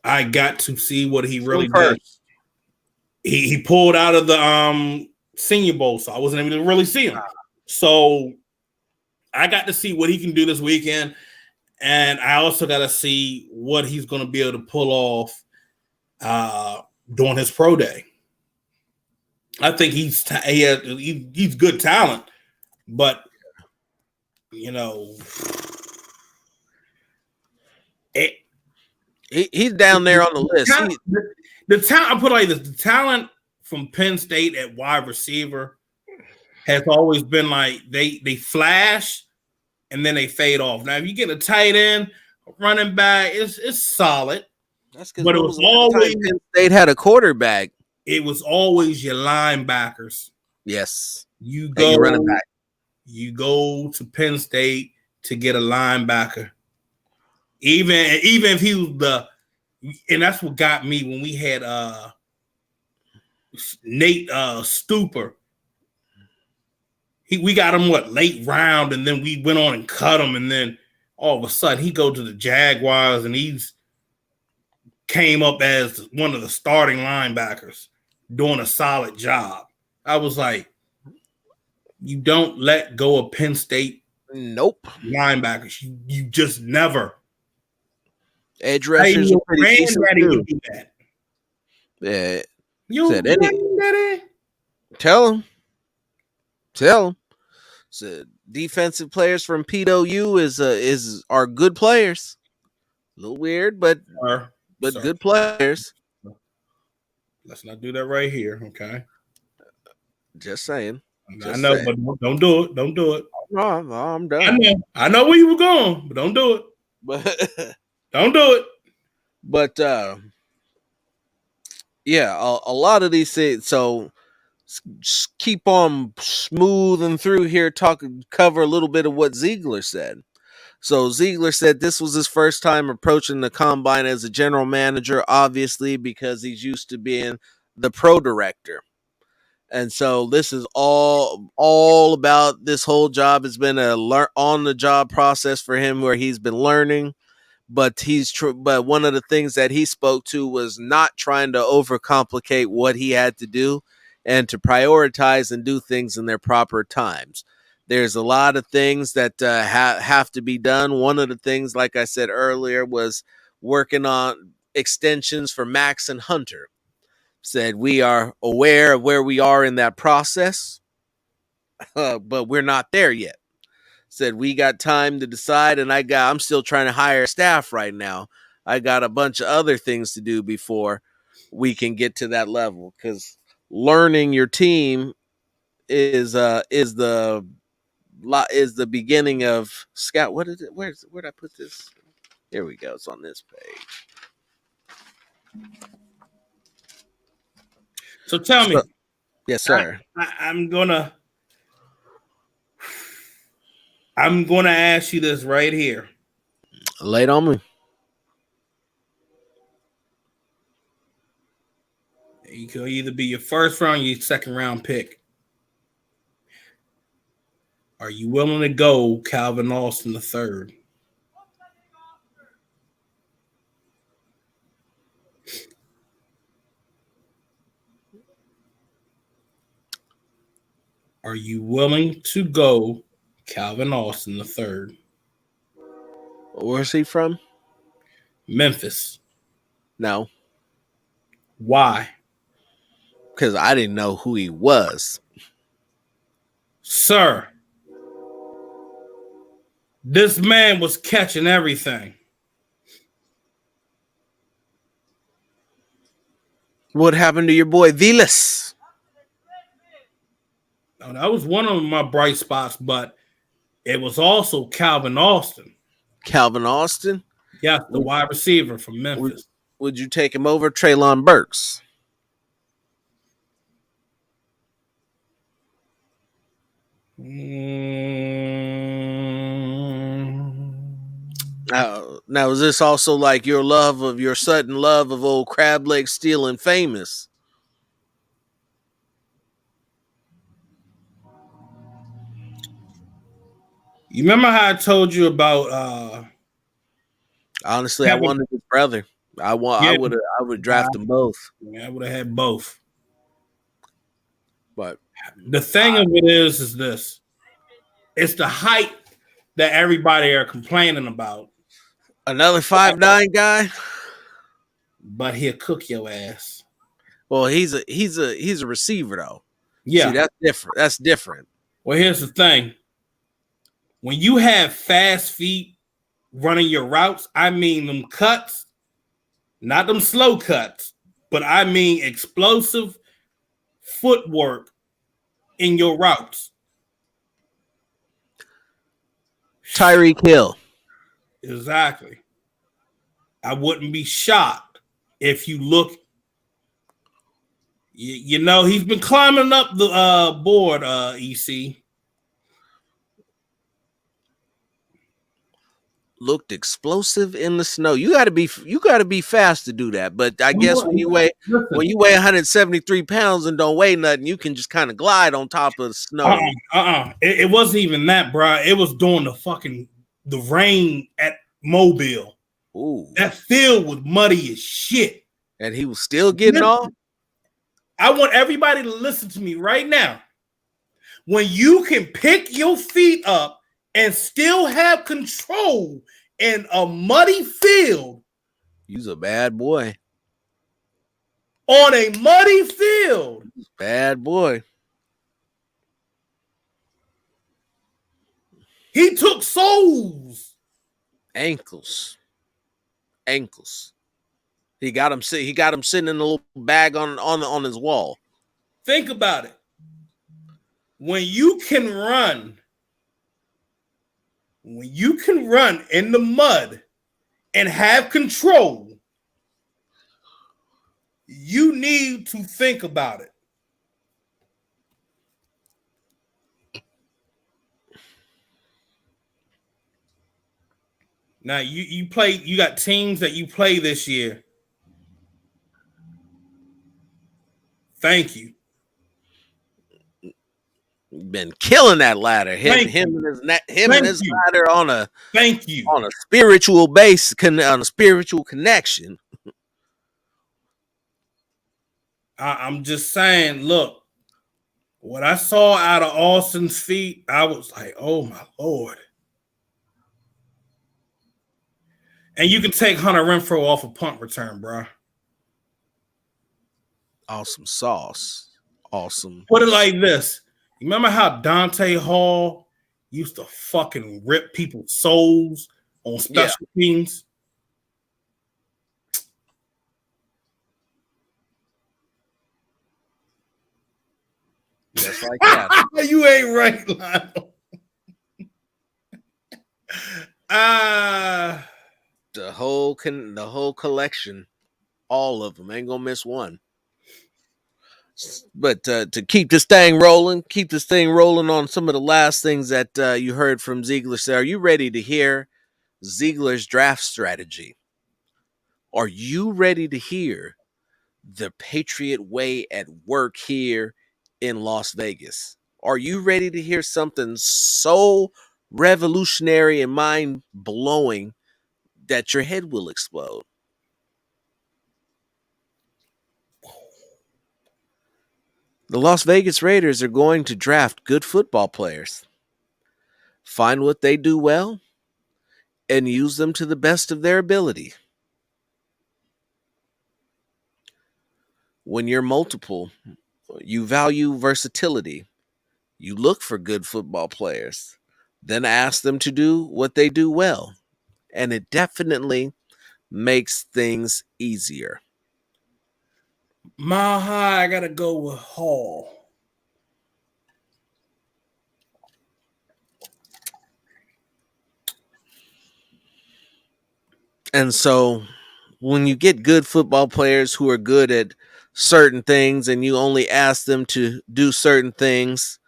I got to see what he really does. He pulled out of the Senior Bowl, so I wasn't able to really see him. So I got to see what he can do this weekend, and I also got to see what he's going to be able to pull off during his pro day. I think he's good talent, but you know, it,
He's down there on the list.
the talent. I put it like this: the talent from Penn State at wide receiver has always been like they flash and then they fade off. Now, if you get a tight end, running back, it's solid,
That's because
but
when was the last time Penn State had a quarterback?
it was always your linebackers.
Yes.
You
Hey,
go,
you running back.
you go to Penn State to get a linebacker. Even if he was and that's what got me when we had Nate Stupor. We got him late round, and then we went on and cut him, and then all of a sudden he go to the Jaguars and he's came up as one of the starting linebackers, doing a solid job. I was like, you don't let go of Penn State
Nope.
linebackers. You just never.
Edge rushers are pretty decent too.
Do that.
Yeah.
You
Said any. Tell him. Said defensive players from PWU are good players. A little weird, but good players.
Let's not do that right here, okay?
Just saying.
I know, but don't do it. Don't do it.
No, I'm done.
I know where you were going, but don't do it.
But
don't do it.
But yeah, a lot of these things. So just keep on smoothing through here. Cover a little bit of what Ziegler said. So Ziegler said this was his first time approaching the combine as a general manager, obviously because he's used to being the pro director. And so this is all about this whole job. It's been a on the job process for him where he's been learning, but but one of the things that he spoke to was not trying to overcomplicate what he had to do and to prioritize and do things in their proper times. There's a lot of things that have to be done. One of the things, like I said earlier, was working on extensions for Max and Hunter. Said we are aware of where we are in that process, but we're not there yet. Said we got time to decide, and I'm still trying to hire staff right now. I got a bunch of other things to do before we can get to that level, because learning your team is the beginning of scout. What is it? Where'd I put this? Here we go. It's on this page.
So tell me.
Yes, sir.
I'm gonna ask you this right here.
Lay it on me.
You could either be your first round or your second round pick. Are you willing to go Calvin Austin III? Are you willing to go Calvin Austin III?
Where's he from?
Memphis.
No.
Why?
Because I didn't know who he was.
Sir, this man was catching everything.
What happened to your boy Vilas?
Now, that was one of my bright spots, but it was also Calvin Austin.
Calvin Austin?
Yeah, the wide receiver from Memphis.
Would you take him over Treylon Burks? Now, is this also like your sudden love of old Crab Leg stealing famous?
You remember how I told you about
honestly, Kevin? I wanted his brother. I would draft them both.
Yeah, I would have had both.
But
the thing of it is this. It's the height that everybody are complaining about.
Another 5'9" guy?
But he'll cook your ass.
Well, he's a receiver though. See,
Yeah.
that's different. That's different.
Well, here's the thing. When you have fast feet running your routes, I mean them cuts, not them slow cuts, but I mean explosive footwork in your routes.
Tyreek Hill.
Exactly. I wouldn't be shocked if you look. You know, he's been climbing up the board, EC.
Looked explosive in the snow. You got to be fast to do that. But I guess when
Listen,
you weigh 173 pounds and don't weigh nothing, you can just kind of glide on top of the snow.
It wasn't even that, bro. It was during the rain at Mobile.
Ooh.
That field was muddy as shit.
And he was still getting off.
I want everybody to listen to me right now. When you can pick your feet up and still have control in a muddy field.
You's a bad boy.
On a muddy field.
Bad boy.
He took soles.
Ankles. He got him sitting in a little bag on his wall.
Think about it. When you can run in the mud and have control, you need to think about it. Now you got teams that you play this year. Thank you.
Been killing that ladder. Him and his ladder on a spiritual base, on a spiritual connection.
I'm just saying, look, what I saw out of Austin's feet, I was like, oh my Lord. And you can take Hunter Renfrow off a punt return, bro.
Awesome sauce. Awesome.
Put it like this. You remember how Dante Hall used to fucking rip people's souls on special teams?
Just like that.
You ain't right, Lionel.
The whole collection, all of them, ain't gonna miss one. But to keep this thing rolling on some of the last things that you heard from Ziegler. So are you ready to hear Ziegler's draft strategy? Are you ready to hear the Patriot way at work here in Las Vegas? Are you ready to hear something so revolutionary and mind-blowing that your head will explode? The Las Vegas Raiders are going to draft good football players, find what they do well, and use them to the best of their ability. When you're multiple, you value versatility. You look for good football players, then ask them to do what they do well. And it definitely makes things easier.
Mile High, I gotta go with Hall.
And so when you get good football players who are good at certain things and you only ask them to do certain things,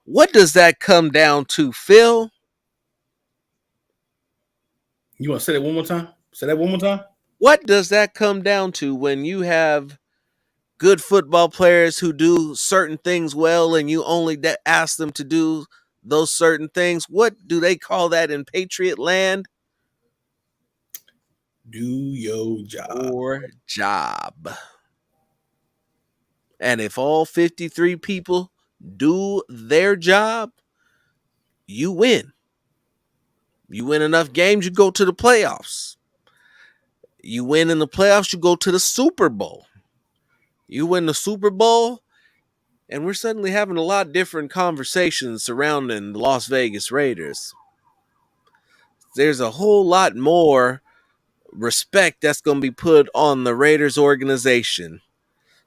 what does that come down to, Phil?
You want to say that one more time? Say that one more time.
What does that come down to when you have good football players who do certain things well and you only ask them to do those certain things? What do they call that in Patriot land?
Do your job.
Or job. And if all 53 people do their job, you win. You win enough games, you go to the playoffs. You win in the playoffs, you go to the Super Bowl. You win the Super Bowl, And we're suddenly having a lot different conversations surrounding the Las Vegas Raiders. There's a whole lot more respect that's going to be put on the Raiders organization.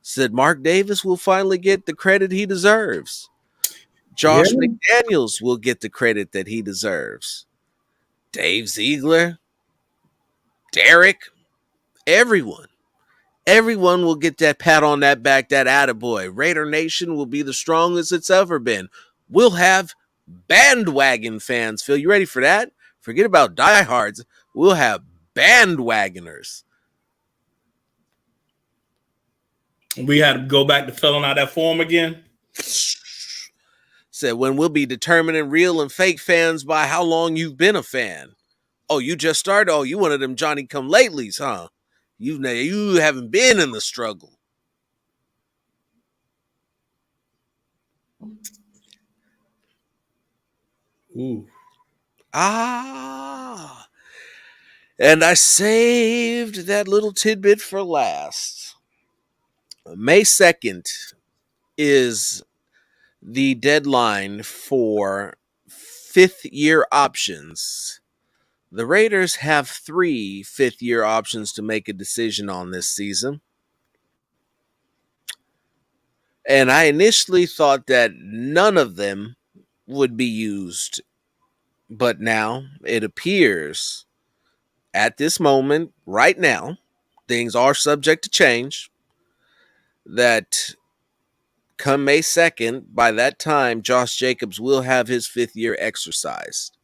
Said Mark Davis will finally get the credit he deserves.
Yeah.
Josh McDaniels will get the credit that he deserves. Dave Ziegler, Derek, everyone. Everyone will get that pat on that back, that attaboy. Raider Nation will be the strongest it's ever been. We'll have bandwagon fans. Phil, you ready for that? Forget about diehards. We'll have bandwagoners.
We had to go back to filling out that form again.
Said when we'll be determining real and fake fans by how long you've been a fan. Oh, you just started? Oh, you one of them Johnny come latelys, huh? You haven't been in the struggle.
Ooh.
Ah. And I saved that little tidbit for last. May 2nd is the deadline for fifth year options. The Raiders have 3 fifth-year options to make a decision on this season. And I initially thought that none of them would be used. But now it appears at this moment, right now, things are subject to change, that come May 2nd, by that time, Josh Jacobs will have his 5th year exercised.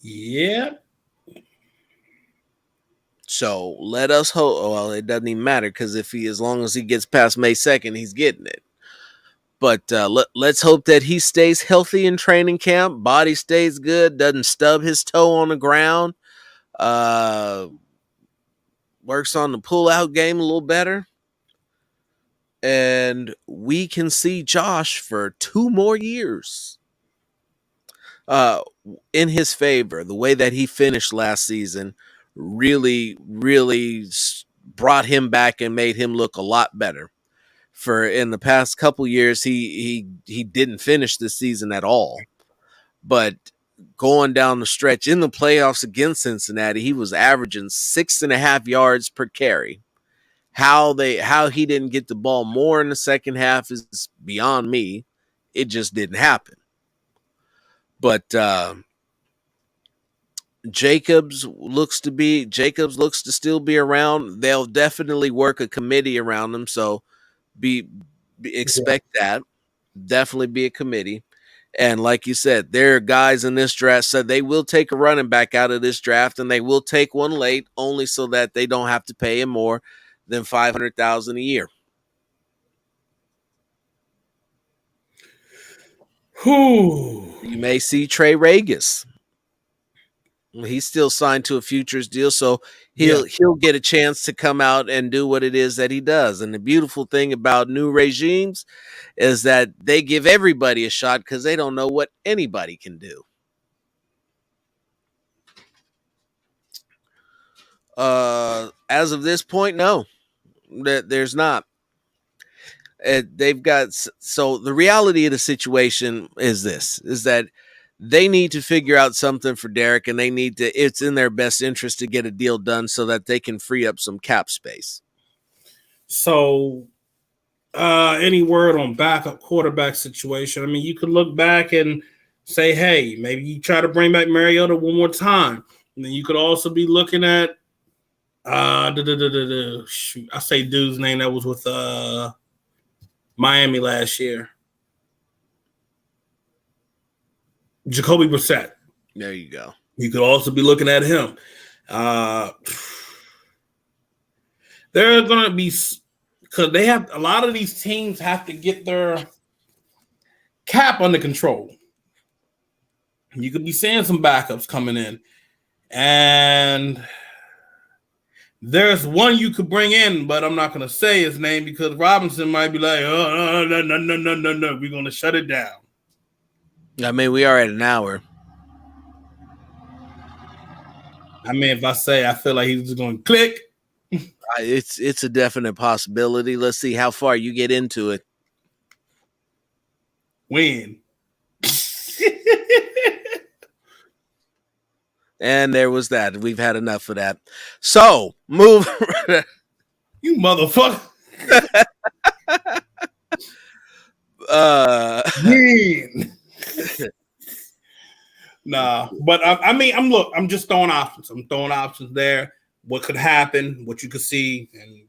Yeah.
So let us hope. Well, it doesn't even matter because as long as he gets past May 2nd, he's getting it. But let's hope that he stays healthy in training camp. Body stays good. Doesn't stub his toe on the ground. Works on the pull-out game a little better. And we can see Josh for 2 more years. In his favor, the way that he finished last season really, really brought him back and made him look a lot better. For in the past couple years, he didn't finish the season at all. But going down the stretch in the playoffs against Cincinnati, he was averaging 6.5 yards per carry. How he didn't get the ball more in the second half is beyond me. It just didn't happen. But Jacobs looks to still be around. They'll definitely work a committee around him, so expect that. Definitely be a committee. And like you said, there are guys in this draft said they will take a running back out of this draft, and they will take one late only so that they don't have to pay him more than $500,000 a year.
Whew.
You may see Trey Regis. He's still signed to a futures deal, so he'll get a chance to come out and do what it is that he does. And the beautiful thing about new regimes is that they give everybody a shot because they don't know what anybody can do. As of this point, no, there's not. They've got, so the reality of the situation is that they need to figure out something for Derek, and it's in their best interest to get a deal done so that they can free up some cap space.
So, any word on backup quarterback situation? I mean, you could look back and say, hey, maybe you try to bring back Mariota one more time. And then you could also be looking at, I say dude's name that was with Miami last year. Jacoby Brissett.
There you go.
You could also be looking at him. There are going to be, because they have a lot of these teams have to get their cap under control. You could be seeing some backups coming in. And there's one you could bring in, but I'm not going to say his name because Robinson might be like, oh, no. We're going to shut it down.
I mean, we are at an hour.
I mean, if I say I feel like he's just going to click.
It's a definite possibility. Let's see how far you get into it.
When?
And there was that. We've had enough of that. So move.
You motherfucker.
uh,
When? Nah, but I mean, I'm just throwing options. I'm throwing options there. What could happen? What you could see, and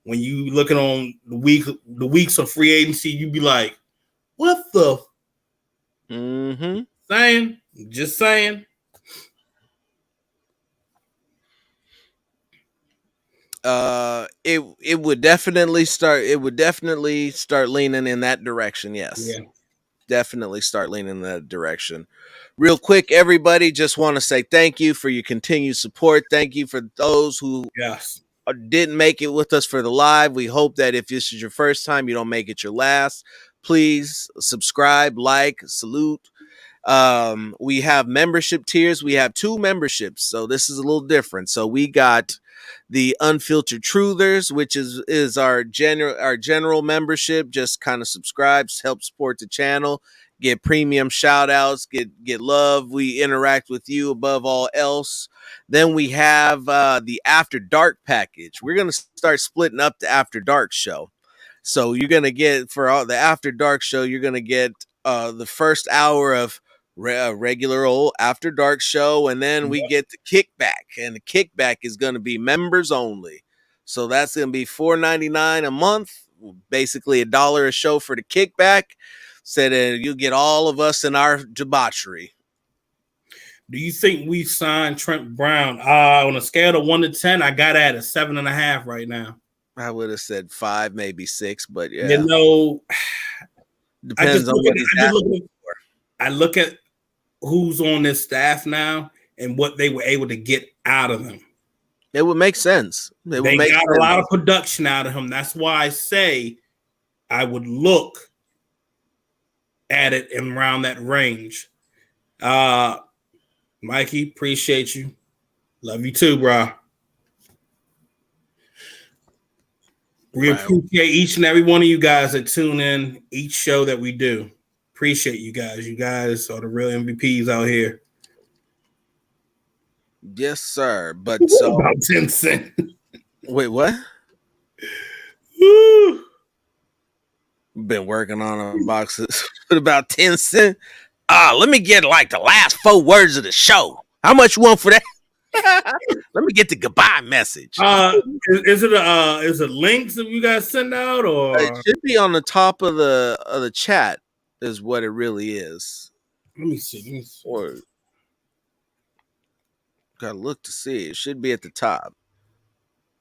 when you looking on the weeks of free agency, you be like, "What the
mm-hmm.
saying?" Just saying.
It would definitely start. It would definitely start leaning in that direction. Yes,
Yeah.
definitely start leaning in that direction. Real quick, everybody, just want to say thank you for your continued support. Thank you for those who
Yes.
didn't make it with us for the live. We hope that if this is your first time, you don't make it your last. Please subscribe, like, salute. We have membership tiers. We have 2 memberships, so this is a little different. So we got the Unfiltered Truthers, which is our general membership. Just kind of subscribes, help support the channel, get premium shout outs, get love. We interact with you above all else. Then we have the After Dark package. We're gonna start splitting up the After Dark show. So you're gonna get, for all the After Dark show, you're gonna get the first hour of regular old After Dark show, and then we get the kickback, and the kickback is going to be members only. So that's going to be $4.99 a month, basically $1 a show for the kickback. So that you get all of us in our debauchery.
Do you think we signed Trent Brown? On a scale of 1 to 10, I got at a 7.5 right now.
I would have said 5, maybe 6, but yeah,
You know,
depends on what he's asking.
I look at who's on this staff now and what they were able to get out of him.
It would make sense.
They got a lot of production out of him. That's why I say I would look at it in around that range. Mikey, appreciate you. Love you too, bro. We appreciate each and every one of you guys that tune in each show that we do. Appreciate you guys. You guys are the real MVPs out here.
Yes, sir. But so
about 10 cents.
Wait, what? Been working on boxes with about 10 cents. Let me get like the last 4 words of the show. How much you want for that? Let me get the goodbye message.
Is it links that you guys send out, or
it should be on the top of the chat? Is what it really is.
Let me see.
Or gotta look to see. It should be at the top.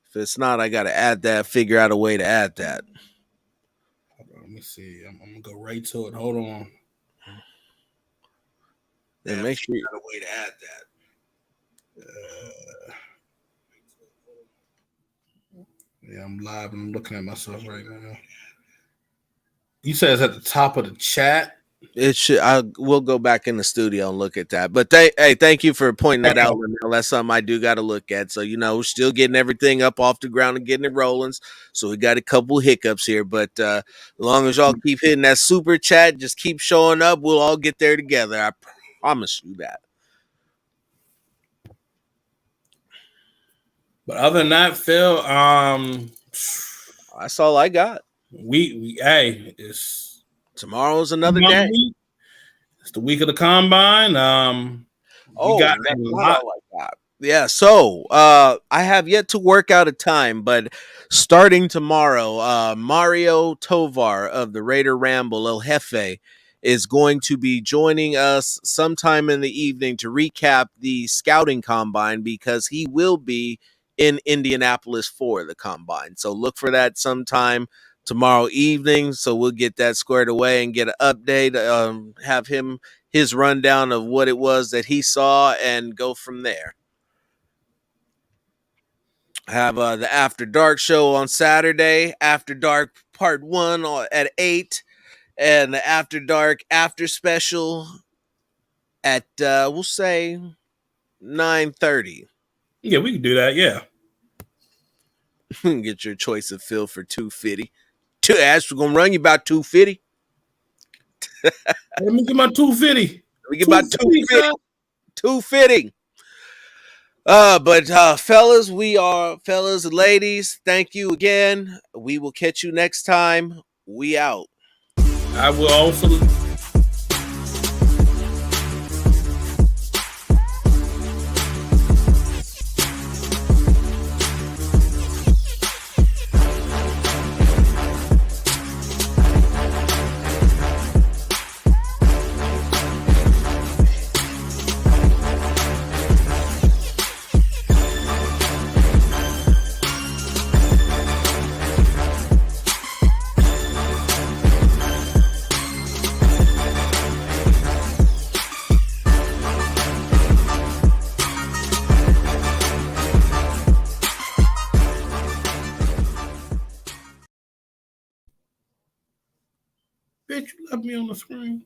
If it's not, I gotta add that. Figure out a way to add that.
Let me see. I'm gonna go right to it. Hold on.
Then make sure
you got a way to add that. Yeah, I'm live and I'm looking at myself right now. You said it's at the top of the chat.
It should. We'll go back in the studio and look at that. But thank you for pointing that out. That's something I do got to look at. So we're still getting everything up off the ground and getting it rolling. So we got a couple hiccups here, but as long as y'all keep hitting that super chat, just keep showing up. We'll all get there together. I promise you that.
But other than that, Phil,
that's all I got.
It's
tomorrow's another day.
It's the week of the combine.
We got a lot like that. Yeah, so I have yet to work out a time, but starting tomorrow, Mario Tovar of the Raider Ramble, El Jefe, is going to be joining us sometime in the evening to recap the scouting combine, because he will be in Indianapolis for the combine. So look for that sometime tomorrow evening. So we'll get that squared away and get an update, have his rundown of what it was that he saw, and go from there. Have the After Dark show on Saturday, After Dark Part 1 at 8, and the After Dark After Special at, we'll say, 9:30.
Yeah, we can do that, yeah.
Get your choice of Phil for 250. Ash, we're gonna run you about 250.
Let me get my 250.
We get about
250,
250. 250. But fellas, fellas and ladies, thank you again. We will catch you next time. We out.
I will also. Bitch, you left me on the screen.